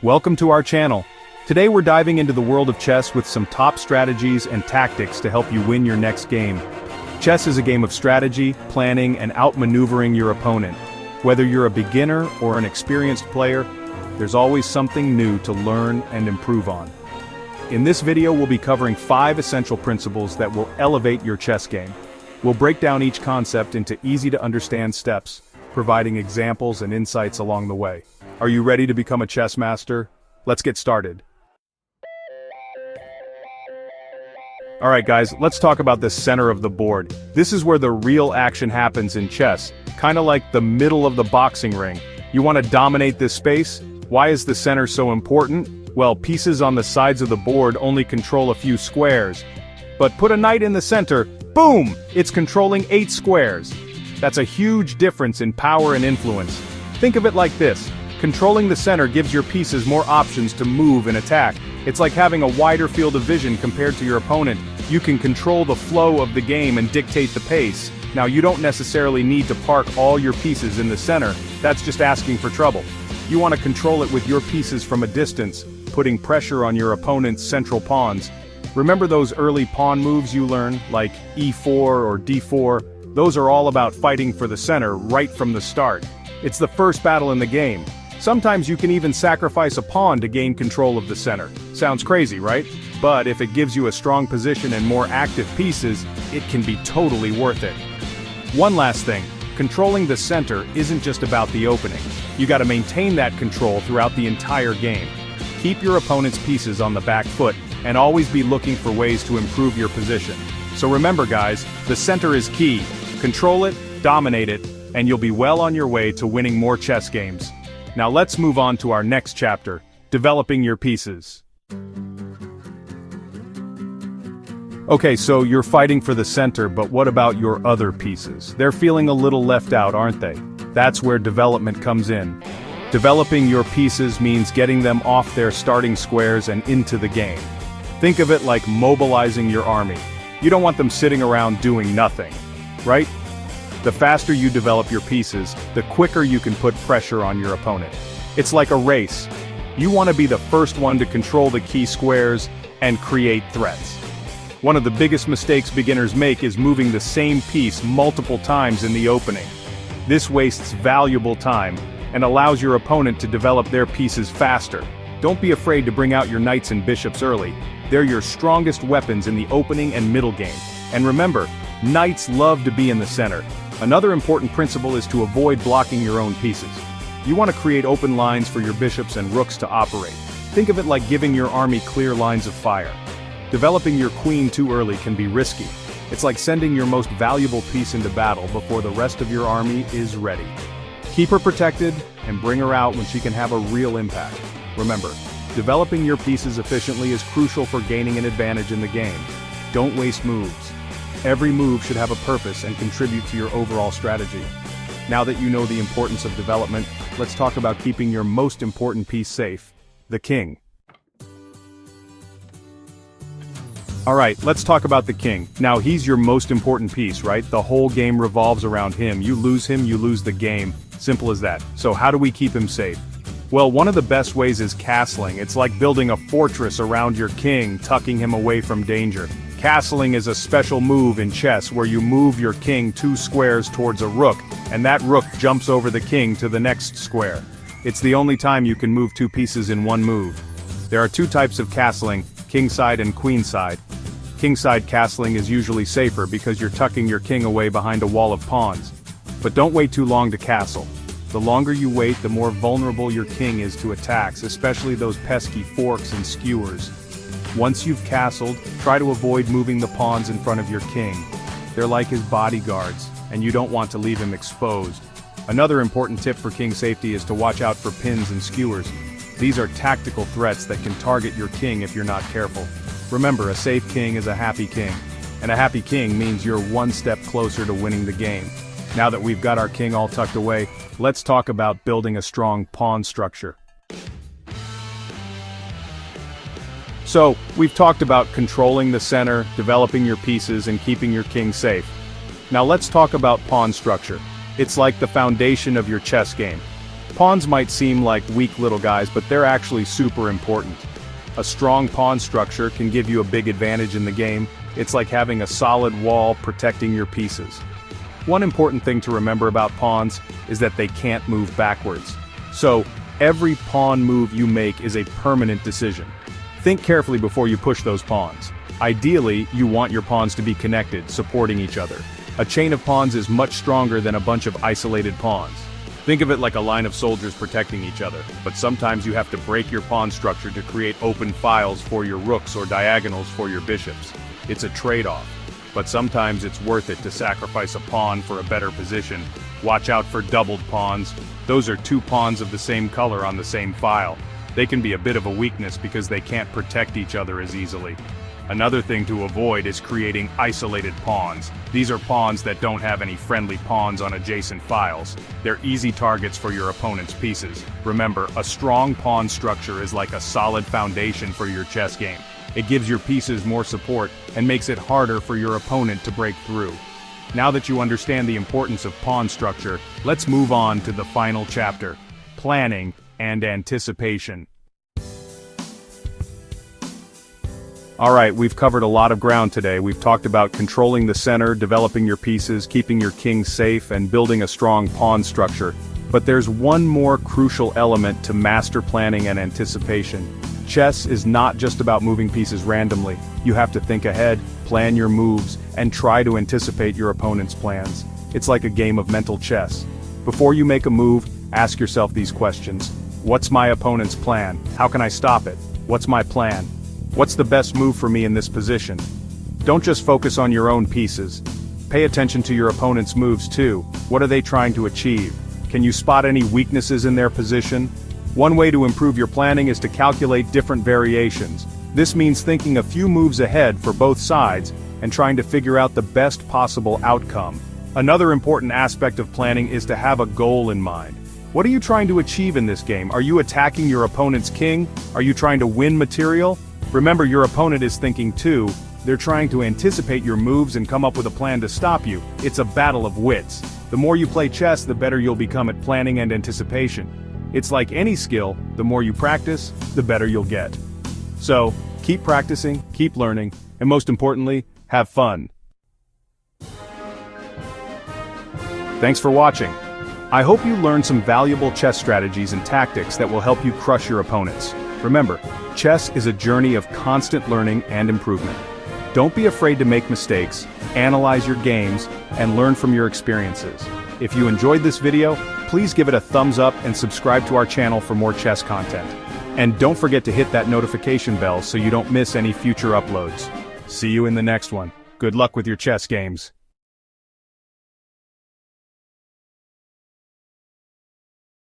Welcome to our channel. Today we're diving into the world of chess with some top strategies and tactics to help you win your next game. Chess is a game of strategy, planning, and outmaneuvering your opponent. Whether you're a beginner or an experienced player, there's always something new to learn and improve on. In this video we'll be covering 5 essential principles that will elevate your chess game. We'll break down each concept into easy-to-understand steps, providing examples and insights along the way. Are you ready to become a chess master? Let's get started. Alright guys, let's talk about the center of the board. This is where the real action happens in chess, kinda like the middle of the boxing ring. You want to dominate this space? Why is the center so important? Well, pieces on the sides of the board only control a few squares. But put a knight in the center, boom! It's controlling 8 squares. That's a huge difference in power and influence. Think of it like this. Controlling the center gives your pieces more options to move and attack. It's like having a wider field of vision compared to your opponent. You can control the flow of the game and dictate the pace. Now you don't necessarily need to park all your pieces in the center, that's just asking for trouble. You want to control it with your pieces from a distance, putting pressure on your opponent's central pawns. Remember those early pawn moves you learn, like e4 or d4? Those are all about fighting for the center right from the start. It's the first battle in the game. Sometimes you can even sacrifice a pawn to gain control of the center. Sounds crazy, right? But if it gives you a strong position and more active pieces, it can be totally worth it. One last thing, controlling the center isn't just about the opening. You gotta maintain that control throughout the entire game. Keep your opponent's pieces on the back foot, and always be looking for ways to improve your position. So remember guys, the center is key. Control it, dominate it, and you'll be well on your way to winning more chess games. Now let's move on to our next chapter, developing your pieces. Okay, so you're fighting for the center, but what about your other pieces? They're feeling a little left out, aren't they? That's where development comes in. Developing your pieces means getting them off their starting squares and into the game. Think of it like mobilizing your army. You don't want them sitting around doing nothing, right? The faster you develop your pieces, the quicker you can put pressure on your opponent. It's like a race. You want to be the first one to control the key squares and create threats. One of the biggest mistakes beginners make is moving the same piece multiple times in the opening. This wastes valuable time and allows your opponent to develop their pieces faster. Don't be afraid to bring out your knights and bishops early. They're your strongest weapons in the opening and middle game. And remember, knights love to be in the center. Another important principle is to avoid blocking your own pieces. You want to create open lines for your bishops and rooks to operate. Think of it like giving your army clear lines of fire. Developing your queen too early can be risky. It's like sending your most valuable piece into battle before the rest of your army is ready. Keep her protected and bring her out when she can have a real impact. Remember, developing your pieces efficiently is crucial for gaining an advantage in the game. Don't waste moves. Every move should have a purpose and contribute to your overall strategy. Now that you know the importance of development, let's talk about keeping your most important piece safe, the king. Alright, let's talk about the king. Now he's your most important piece, right? The whole game revolves around him. You lose him, you lose the game. Simple as that. So how do we keep him safe? Well, one of the best ways is castling. It's like building a fortress around your king, tucking him away from danger. Castling is a special move in chess where you move your king 2 squares towards a rook, and that rook jumps over the king to the next square. It's the only time you can move 2 pieces in one move. There are 2 types of castling, kingside and queenside. Kingside castling is usually safer because you're tucking your king away behind a wall of pawns. But don't wait too long to castle. The longer you wait, the more vulnerable your king is to attacks, especially those pesky forks and skewers. Once you've castled, try to avoid moving the pawns in front of your king. They're like his bodyguards, and you don't want to leave him exposed. Another important tip for king safety is to watch out for pins and skewers. These are tactical threats that can target your king if you're not careful. Remember, a safe king is a happy king, and a happy king means you're one step closer to winning the game. Now that we've got our king all tucked away, let's talk about building a strong pawn structure. So, we've talked about controlling the center, developing your pieces, and keeping your king safe. Now let's talk about pawn structure. It's like the foundation of your chess game. Pawns might seem like weak little guys, but they're actually super important. A strong pawn structure can give you a big advantage in the game. It's like having a solid wall protecting your pieces. One important thing to remember about pawns is that they can't move backwards. So, every pawn move you make is a permanent decision. Think carefully before you push those pawns. Ideally, you want your pawns to be connected, supporting each other. A chain of pawns is much stronger than a bunch of isolated pawns. Think of it like a line of soldiers protecting each other, but sometimes you have to break your pawn structure to create open files for your rooks or diagonals for your bishops. It's a trade-off, but sometimes it's worth it to sacrifice a pawn for a better position. Watch out for doubled pawns. Those are two pawns of the same color on the same file. They can be a bit of a weakness because they can't protect each other as easily. Another thing to avoid is creating isolated pawns. These are pawns that don't have any friendly pawns on adjacent files. They're easy targets for your opponent's pieces. Remember, a strong pawn structure is like a solid foundation for your chess game. It gives your pieces more support and makes it harder for your opponent to break through. Now that you understand the importance of pawn structure, let's move on to the final chapter: planning and anticipation. Alright, we've covered a lot of ground today. We've talked about controlling the center, developing your pieces, keeping your king safe, and building a strong pawn structure. But there's one more crucial element to master planning and anticipation. Chess is not just about moving pieces randomly. You have to think ahead, plan your moves, and try to anticipate your opponent's plans. It's like a game of mental chess. Before you make a move, ask yourself these questions. What's my opponent's plan? How can I stop it? What's my plan? What's the best move for me in this position? Don't just focus on your own pieces. Pay attention to your opponent's moves too. What are they trying to achieve? Can you spot any weaknesses in their position? One way to improve your planning is to calculate different variations. This means thinking a few moves ahead for both sides and trying to figure out the best possible outcome. Another important aspect of planning is to have a goal in mind. What are you trying to achieve in this game? Are you attacking your opponent's king? Are you trying to win material? Remember, your opponent is thinking too. They're trying to anticipate your moves and come up with a plan to stop you. It's a battle of wits. The more you play chess, the better you'll become at planning and anticipation. It's like any skill, the more you practice, the better you'll get. So, keep practicing, keep learning, and most importantly, have fun. Thanks for watching. I hope you learned some valuable chess strategies and tactics that will help you crush your opponents. Remember, chess is a journey of constant learning and improvement. Don't be afraid to make mistakes, analyze your games, and learn from your experiences. If you enjoyed this video, please give it a thumbs up and subscribe to our channel for more chess content. And don't forget to hit that notification bell so you don't miss any future uploads. See you in the next one. Good luck with your chess games.